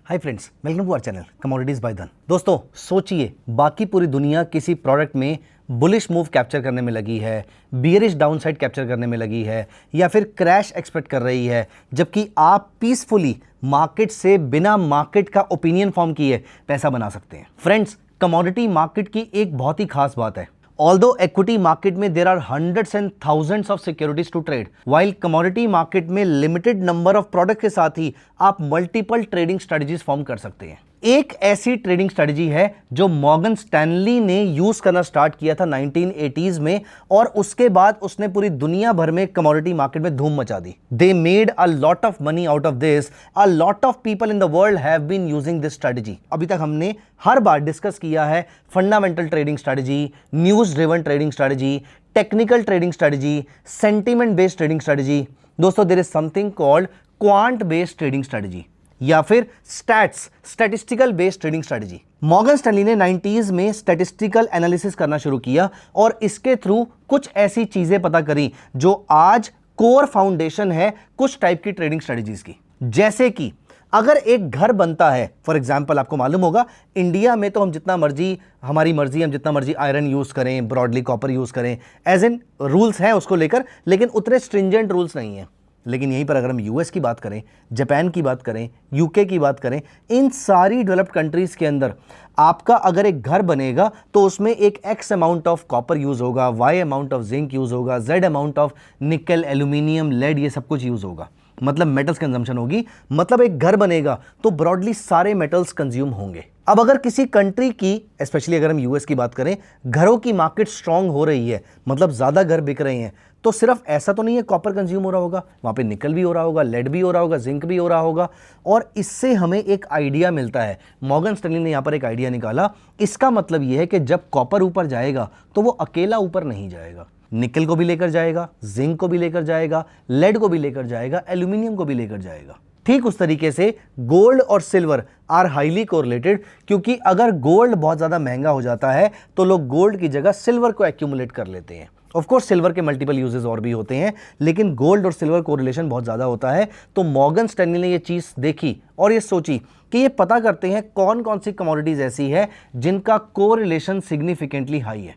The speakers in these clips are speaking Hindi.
Hi friends, welcome to our channel commodities by Dhan. दोस्तों सोचिए, बाकी पूरी दुनिया किसी प्रोडक्ट में बुलिश मूव कैप्चर करने में लगी है, बियरिश डाउनसाइड कैप्चर करने में लगी है, या फिर क्रैश एक्सपेक्ट कर रही है, जबकि आप पीसफुली मार्केट से बिना मार्केट का ओपिनियन फॉर्म किए पैसा बना सकते हैं। फ्रेंड्स, कमोडिटी मार्केट की एक बहुत ही खास बात है। Although equity market में there are hundreds and thousands of securities to trade, while commodity market में limited number of product के साथ ही आप multiple trading strategies फॉर्म कर सकते हैं। एक ऐसी ट्रेडिंग स्ट्रेटजी है जो मॉर्गन स्टैनली ने यूज करना स्टार्ट किया था 1980s में, और उसके बाद उसने पूरी दुनिया भर में कमोडिटी मार्केट में धूम मचा दी। They made a lot of money out of this. A lot of people in the world have been using this strategy. अभी तक हमने हर बार डिस्कस किया है fundamental trading strategy, news driven trading strategy, technical trading strategy, sentiment based trading strategy. दोस्तों, there is something called quant based trading strategy या फिर statistical based trading strategy. Morgan Stanley ने 90s में स्टैटिस्टिकल एनालिसिस करना शुरू किया और इसके थ्रू कुछ ऐसी चीजें पता करी जो आज कोर फाउंडेशन है कुछ टाइप की ट्रेडिंग स्ट्रेटजीज की। जैसे कि अगर एक घर बनता है, फॉर एग्जाम्पल आपको मालूम होगा इंडिया में तो हम जितना मर्जी, हमारी मर्जी, हम जितना मर्जी आयरन यूज करें, ब्रॉडली कॉपर यूज करें, एज इन रूल्स हैं उसको लेकर, लेकिन उतने स्ट्रिंजेंट रूल्स नहीं है। लेकिन यहीं पर अगर हम यूएस की बात करें, जापान की बात करें, यूके की बात करें, इन सारी डेवलप्ड कंट्रीज के अंदर आपका अगर एक घर बनेगा तो उसमें एक X amount of copper use होगा, Y amount of zinc use होगा, Z amount of nickel, aluminium, lead, ये सब कुछ यूज होगा। मतलब मेटल्स कंजम्पशन होगी। मतलब एक घर बनेगा तो ब्रॉडली सारे मेटल्स कंज्यूम होंगे। अब अगर किसी कंट्री की, स्पेशली अगर हम यूएस की बात करें, घरों की मार्केट स्ट्रांग हो रही है, मतलब ज्यादा घर बिक रहे हैं, तो सिर्फ ऐसा तो नहीं है कॉपर कंज्यूम हो रहा होगा, वहां पे निकल भी हो रहा होगा, लेड भी हो रहा होगा, जिंक भी हो रहा होगा। और इससे हमें एक आइडिया मिलता है, मॉर्गन स्टैनली ने यहां पर एक आइडिया निकाला। इसका मतलब यह है कि जब कॉपर ऊपर जाएगा तो वो अकेला ऊपर नहीं जाएगा, निकल को भी लेकर जाएगा, जिंक को भी लेकर जाएगा, लेड को भी लेकर जाएगा, एल्यूमिनियम को भी लेकर जाएगा। ठीक उस तरीके से गोल्ड और सिल्वर आर हाईली कोरिलेटेड, क्योंकि अगर गोल्ड बहुत ज्यादा महंगा हो जाता है तो लोग गोल्ड की जगह सिल्वर को एक्यूमुलेट कर लेते हैं। ऑफ कोर्स सिल्वर के मल्टीपल यूजेस और भी होते हैं, लेकिन गोल्ड और सिल्वर कोरिलेशन बहुत ज्यादा होता है। तो मॉर्गन स्टैनली ने ये चीज देखी और ये सोची कि ये पता करते हैं कौन कौन सी कमोडिटीज ऐसी है जिनका कोरिलेशन सिग्निफिकेंटली हाई है।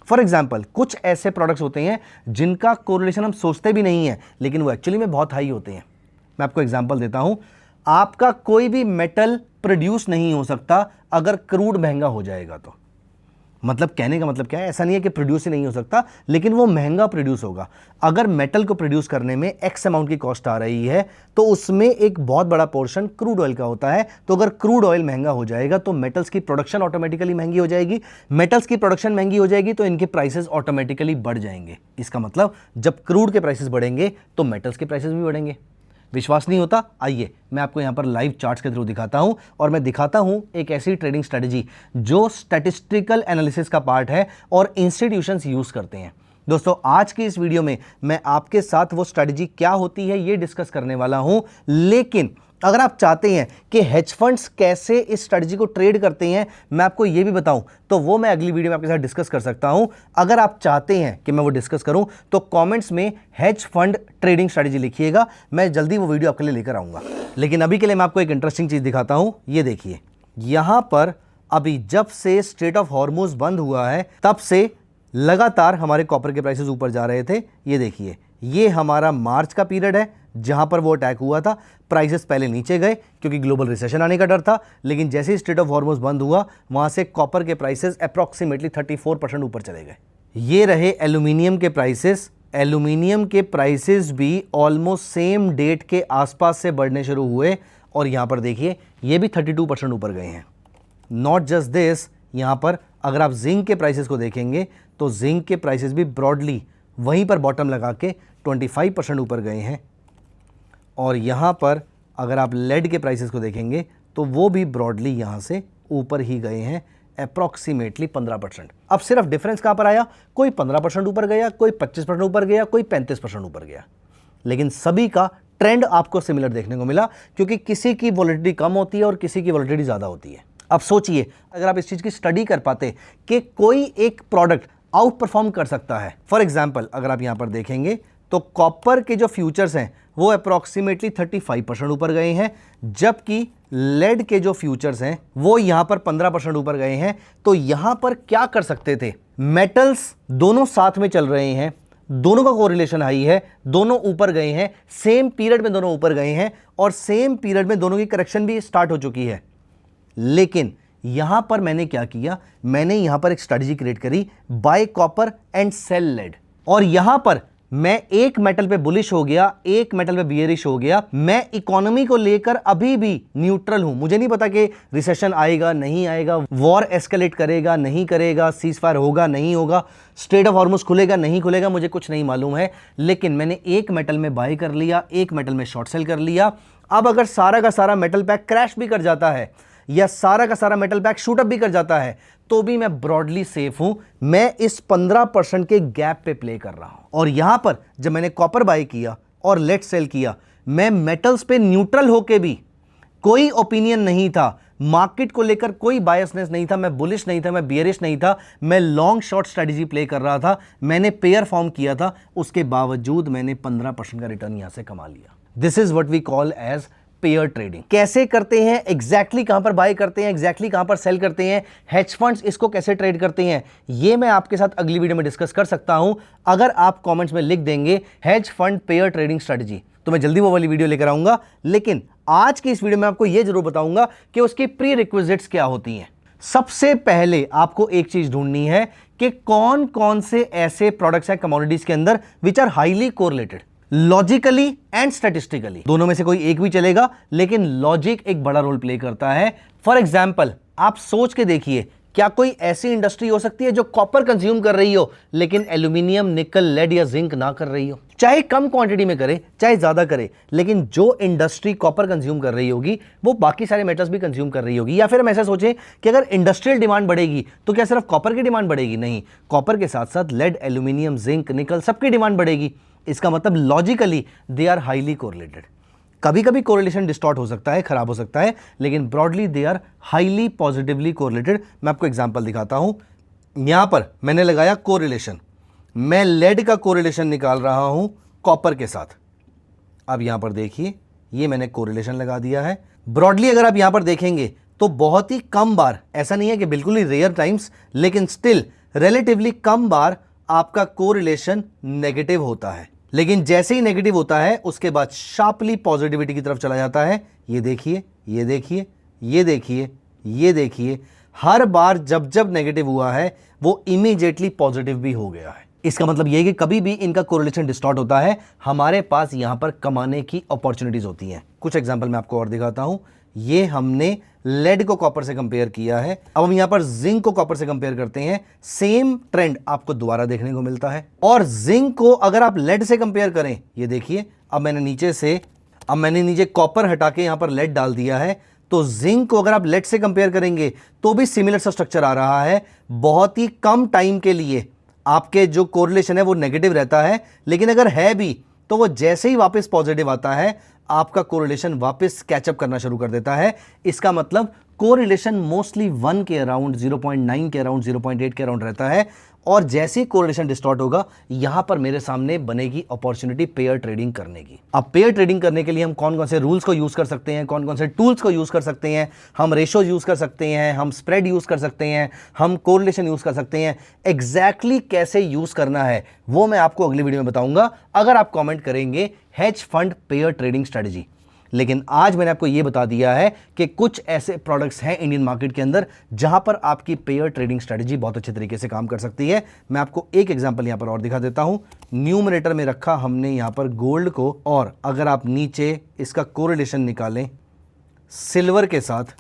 फॉर एग्जाम्पल, कुछ ऐसे प्रोडक्ट्स होते हैं जिनका कोरिलेशन हम सोचते भी नहीं है, लेकिन वो एक्चुअली में बहुत हाई होते हैं। मैं आपको एग्जाम्पल देता हूं। आपका कोई भी मेटल प्रोड्यूस नहीं हो सकता अगर क्रूड महंगा हो जाएगा तो। मतलब कहने का मतलब क्या है, ऐसा नहीं है कि प्रोड्यूस ही नहीं हो सकता, लेकिन वो महंगा प्रोड्यूस होगा। अगर मेटल को प्रोड्यूस करने में एक्स अमाउंट की कॉस्ट आ रही है तो उसमें एक बहुत बड़ा पोर्शन क्रूड ऑयल का होता है। तो अगर क्रूड ऑयल महंगा हो जाएगा तो मेटल्स की प्रोडक्शन ऑटोमेटिकली महंगी हो जाएगी। मेटल्स की प्रोडक्शन महंगी हो जाएगी तो इनके प्राइसेस ऑटोमेटिकली बढ़ जाएंगे। इसका मतलब जब क्रूड के प्राइसेस बढ़ेंगे तो मेटल्स के प्राइसेस भी बढ़ेंगे। विश्वास नहीं होता? आइए मैं आपको यहां पर लाइव चार्ट्स के थ्रू दिखाता हूं, और मैं दिखाता हूं एक ऐसी ट्रेडिंग स्ट्रेटजी जो स्टैटिस्टिकल एनालिसिस का पार्ट है और इंस्टीट्यूशंस यूज करते हैं। दोस्तों, आज की इस वीडियो में मैं आपके साथ वो स्ट्रेटजी क्या होती है ये डिस्कस करने वाला हूं। लेकिन अगर आप चाहते हैं कि हेज फंड्स कैसे इस स्ट्रेटजी को ट्रेड करते हैं मैं आपको ये भी बताऊं, तो वो मैं अगली वीडियो में आपके साथ डिस्कस कर सकता हूं। अगर आप चाहते हैं कि मैं वो डिस्कस करूं तो कमेंट्स में हेज फंड ट्रेडिंग स्ट्रेटजी लिखिएगा, मैं जल्दी वो वीडियो आपके लिए लेकर आऊंगा। लेकिन अभी के लिए मैं आपको एक इंटरेस्टिंग चीज दिखाता हूं। ये देखिए, यहां पर अभी जब से स्ट्रेट ऑफ हॉर्मुज बंद हुआ है तब से लगातार हमारे कॉपर के प्राइसेस ऊपर जा रहे थे। ये देखिए, ये हमारा मार्च का पीरियड है जहां पर वो अटैक हुआ था। प्राइसेस पहले नीचे गए क्योंकि ग्लोबल रिसेशन आने का डर था, लेकिन जैसे ही स्ट्रेट ऑफ हॉर्मुज बंद हुआ वहां से कॉपर के प्राइसेस अप्रॉक्सीमेटली 34% ऊपर चले गए। ये रहे एल्यूमिनियम के प्राइसेस। एल्यूमिनियम के प्राइसेस भी ऑलमोस्ट सेम डेट के आसपास से बढ़ने शुरू हुए, और यहां पर देखिए ये भी 32% ऊपर गए हैं। नॉट जस्ट दिस, यहां पर अगर आप जिंक के प्राइसेस को देखेंगे तो जिंक के प्राइसेस भी ब्रॉडली वहीं पर बॉटम लगा के 25% ऊपर गए हैं। और यहाँ पर अगर आप लेड के प्राइसेस को देखेंगे तो वो भी ब्रॉडली यहाँ से ऊपर ही गए हैं, अप्रॉक्सीमेटली 15%। अब सिर्फ डिफरेंस कहाँ पर आया, कोई 15% ऊपर गया, कोई 25% ऊपर गया, कोई 35% ऊपर गया, लेकिन सभी का ट्रेंड आपको सिमिलर देखने को मिला, क्योंकि किसी की वॉलेटिलिटी कम होती है और किसी की वॉलेटिलिटी ज़्यादा होती है। अब सोचिए, अगर आप इस चीज़ की स्टडी कर पाते कि कोई एक प्रोडक्ट आउट परफॉर्म कर सकता है। फॉर एग्जाम्पल, अगर आप यहाँ पर देखेंगे तो कॉपर के जो फ्यूचर्स हैं वो अप्रॉक्सीमेटली 35% ऊपर गए हैं, जबकि लेड के जो फ्यूचर्स हैं वो यहां पर 15% ऊपर गए हैं। तो यहां पर क्या कर सकते थे, मेटल्स दोनों साथ में चल रहे हैं, दोनों का कोरिलेशन हाई है, दोनों ऊपर गए हैं, सेम पीरियड में दोनों ऊपर गए हैं और सेम पीरियड में दोनों की करेक्शन भी स्टार्ट हो चुकी है। लेकिन यहां पर मैंने क्या किया, मैंने यहां पर एक स्ट्रेटजी क्रिएट करी, buy copper and sell lead. और यहां पर मैं एक मेटल पे बुलिश हो गया, एक मेटल पे बियरिश हो गया। मैं इकोनॉमी को लेकर अभी भी न्यूट्रल हूं। मुझे नहीं पता कि रिसेशन आएगा नहीं आएगा, वॉर एस्केलेट करेगा नहीं करेगा, सीज फायर होगा नहीं होगा, स्ट्रेट ऑफ हॉर्मुज खुलेगा नहीं खुलेगा, मुझे कुछ नहीं मालूम है। लेकिन मैंने एक मेटल में बाय कर लिया, एक मेटल में शॉर्ट सेल कर लिया। अब अगर सारा का सारा मेटल पैक क्रैश भी कर जाता है या सारा का सारा मेटल पैक शूट अप भी कर जाता है, तो भी मैं ब्रॉडली सेफ हूं। मैं इस 15% के गैप पे प्ले कर रहा हूं। और यहां पर जब मैंने कॉपर बाय किया और लेड सेल किया, मैं मेटल्स पे न्यूट्रल होके भी, कोई ओपिनियन नहीं था, मार्केट को लेकर कोई बायसनेस नहीं था, मैं बुलिश नहीं था, मैं बियरिश नहीं था, मैं लॉन्ग शॉर्ट स्ट्रेटजी प्ले कर रहा था, मैंने पेयर फॉर्म किया था, उसके बावजूद मैंने 15% का रिटर्न यहां से कमा लिया। This is what we call as pair trading. कैसे करते हैं, एग्जैक्टली कहां पर बाय करते हैं, एग्जैक्टली कहां पर सेल करते हैं, हेज फंड्स इसको कैसे ट्रेड करते हैं, ये मैं आपके साथ अगली वीडियो में डिस्कस कर सकता हूं अगर आप कमेंट्स में लिख देंगे hedge fund pair trading strategy, तो मैं जल्दी वो वाली वीडियो लेकर आऊंगा। लेकिन आज की इस वीडियो में आपको यह जरूर बताऊंगा कि उसकी प्री रिक्विजिट्स क्या होती हैं। सबसे पहले आपको एक चीज ढूंढनी है कि कौन कौन से ऐसे प्रोडक्ट्स हैं कमोडिटीज के अंदर which are highly correlated, logically and statistically. दोनों में से कोई एक भी चलेगा, लेकिन लॉजिक एक बड़ा रोल प्ले करता है। फॉर एग्जाम्पल, आप सोच के देखिए, क्या कोई ऐसी इंडस्ट्री हो सकती है जो कॉपर कंज्यूम कर रही हो लेकिन एल्यूमिनियम, निकल, लेड या जिंक ना कर रही हो? चाहे कम क्वांटिटी में करे चाहे ज्यादा करे, लेकिन जो इंडस्ट्री कॉपर कंज्यूम कर रही होगी वो बाकी सारे मेटल्स भी कंज्यूम कर रही होगी। या फिर हम ऐसा सोचें कि अगर इंडस्ट्रियल डिमांड बढ़ेगी तो क्या सिर्फ कॉपर की डिमांड बढ़ेगी? नहीं, कॉपर के साथ साथ लेड, एल्यूमिनियम, जिंक, निकल सबकी डिमांड बढ़ेगी। इसका मतलब logically they are highly correlated. कभी कभी कोरिलेशन डिस्टॉर्ट हो सकता है, खराब हो सकता है, लेकिन broadly they are highly positively correlated. मैं आपको एग्जांपल दिखाता हूं। यहां पर मैंने लगाया कोरिलेशन, मैं लेड का कोरिलेशन निकाल रहा हूं कॉपर के साथ। अब यहां पर देखिए, ये मैंने कोरिलेशन लगा दिया है। ब्रॉडली अगर आप यहां पर देखेंगे तो बहुत ही कम बार, ऐसा नहीं है कि बिल्कुल ही रेयर टाइम्स, लेकिन स्टिल रिलेटिवली कम बार आपका कोरिलेशन नेगेटिव होता है। लेकिन जैसे ही नेगेटिव होता है उसके बाद शार्पली पॉजिटिविटी की तरफ चला जाता है। ये देखिए, ये देखिए, ये देखिए, ये देखिए, हर बार जब जब नेगेटिव हुआ है वो इमीडिएटली पॉजिटिव भी हो गया है। इसका मतलब यह कि कभी भी इनका कोरिलेशन डिस्टॉर्ट होता है, हमारे पास यहां पर कमाने की अपॉर्चुनिटीज होती हैं। कुछ एग्जांपल मैं आपको और दिखाता हूं। ये हमने लेड को कॉपर से कंपेयर किया है, अब हम यहां पर जिंक को कॉपर से कंपेयर करते हैं। सेम ट्रेंड आपको दोबारा देखने को मिलता है। और जिंक को अगर आप लेड से कंपेयर करें, ये देखिए, अब मैंने नीचे कॉपर हटा के यहां पर लेड डाल दिया है, तो जिंक को अगर आप लेड से कंपेयर करेंगे तो भी सिमिलर सा स्ट्रक्चर आ रहा है। बहुत ही कम टाइम के लिए आपके जो कोरिलेशन है वो नेगेटिव रहता है, लेकिन अगर है भी तो वो जैसे ही वापस पॉजिटिव आता है आपका कोरिलेशन वापस कैचअप करना शुरू कर देता है। इसका मतलब कोरिलेशन मोस्टली 1 के अराउंड, 0.9 के अराउंड, 0.8 के अराउंड रहता है। और जैसे ही कोरिलेशन डिस्टॉर्ट होगा, यहां पर मेरे सामने बनेगी अपॉर्चुनिटी पेयर ट्रेडिंग करने की। अब पेयर ट्रेडिंग करने के लिए हम कौन कौन से रूल्स को यूज कर सकते हैं, कौन कौन से टूल्स को यूज कर सकते हैं? हम रेशो यूज कर सकते हैं, हम स्प्रेड यूज कर सकते हैं, हम कोरिलेशन यूज कर सकते हैं। एग्जैक्टली कैसे यूज करना है वो मैं आपको अगली वीडियो में बताऊंगा, अगर आप कॉमेंट करेंगे hedge fund pair trading strategy. लेकिन आज मैंने आपको यह बता दिया है कि कुछ ऐसे प्रोडक्ट्स हैं इंडियन मार्केट के अंदर जहां पर आपकी पेयर ट्रेडिंग स्ट्रेटजी बहुत अच्छे तरीके से काम कर सकती है। मैं आपको एक एग्जांपल यहां पर और दिखा देता हूं। न्यूमरेटर में रखा हमने यहां पर गोल्ड को, और अगर आप नीचे इसका कोरिलेशन निकालें सिल्वर के साथ,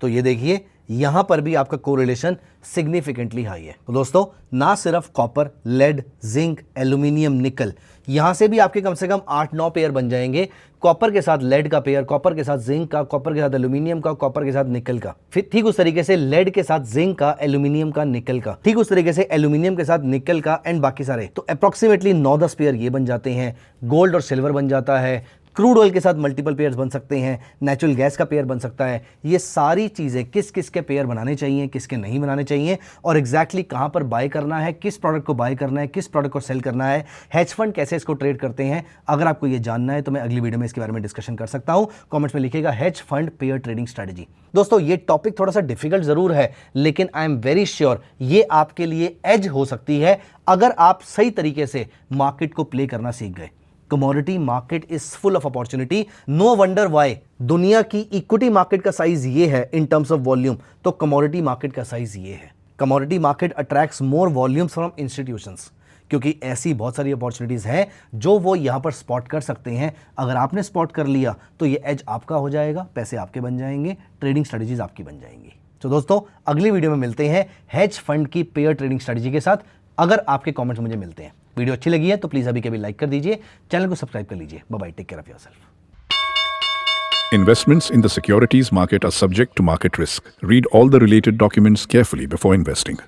तो ये देखिए यहां पर भी आपका कोरिलेशन सिग्निफिकेंटली हाई है। तो दोस्तों, ना सिर्फ कॉपर, लेड, जिंक, एल्यूमिनियम, निकल, यहां से भी आपके कम से कम 8-9 पेयर बन जाएंगे। कॉपर के साथ लेड का पेयर, कॉपर के साथ जिंक का, कॉपर के साथ एल्यूमिनियम का, कॉपर के साथ निकल का, फिर ठीक उस तरीके से लेड के साथ जिंक का, एल्यूमिनियम का, निकल का, ठीक उस तरीके से एल्यूमिनियम के साथ निकल का, एंड बाकी सारे। तो अप्रोक्सीमेटली 9-10 पेयर ये बन जाते हैं। गोल्ड और सिल्वर बन जाता है, क्रूड ऑयल के साथ मल्टीपल पेयर्स बन सकते हैं, नेचुरल गैस का पेयर बन सकता है। ये सारी चीज़ें किस किस के पेयर बनाने चाहिए, किसके नहीं बनाने चाहिए, और एग्जैक्टली कहाँ पर बाय करना है, किस प्रोडक्ट को बाय करना है, किस प्रोडक्ट को सेल करना है, हेज फंड कैसे इसको ट्रेड करते हैं, अगर आपको ये जानना है तो मैं अगली वीडियो में इसके बारे में डिस्कशन कर सकता हूँ। कॉमेंट्स में लिखिएगा hedge fund pair trading strategy. दोस्तों ये टॉपिक थोड़ा सा डिफिकल्ट जरूर है, लेकिन आई एम वेरी श्योर ये आपके लिए एज हो सकती है अगर आप सही तरीके से मार्केट को प्ले करना सीख गए। Commodity market is full of opportunity. No wonder why दुनिया की इक्विटी मार्केट का साइज ये है इन टर्म्स ऑफ वॉल्यूम, तो कमोडिटी मार्केट का साइज ये है। Commodity market attracts more volumes from institutions, क्योंकि ऐसी बहुत सारी अपॉर्चुनिटीज हैं जो वो यहां पर स्पॉट कर सकते हैं। अगर आपने स्पॉट कर लिया तो ये एज आपका हो जाएगा, पैसे आपके बन जाएंगे, ट्रेडिंग स्ट्रेटजीज आपकी बन जाएंगी। तो दोस्तों अगली वीडियो में मिलते हैं हेज फंड की पेयर ट्रेडिंग स्ट्रेटजी के साथ, अगर आपके कमेंट्स मुझे मिलते हैं। वीडियो अच्छी लगी है तो प्लीज अभी के अभी लाइक कर दीजिए, चैनल को सब्सक्राइब कर लीजिए। Bye bye, take care of yourself. Investments in the securities market are subject to market risk. Read all the related documents carefully before investing.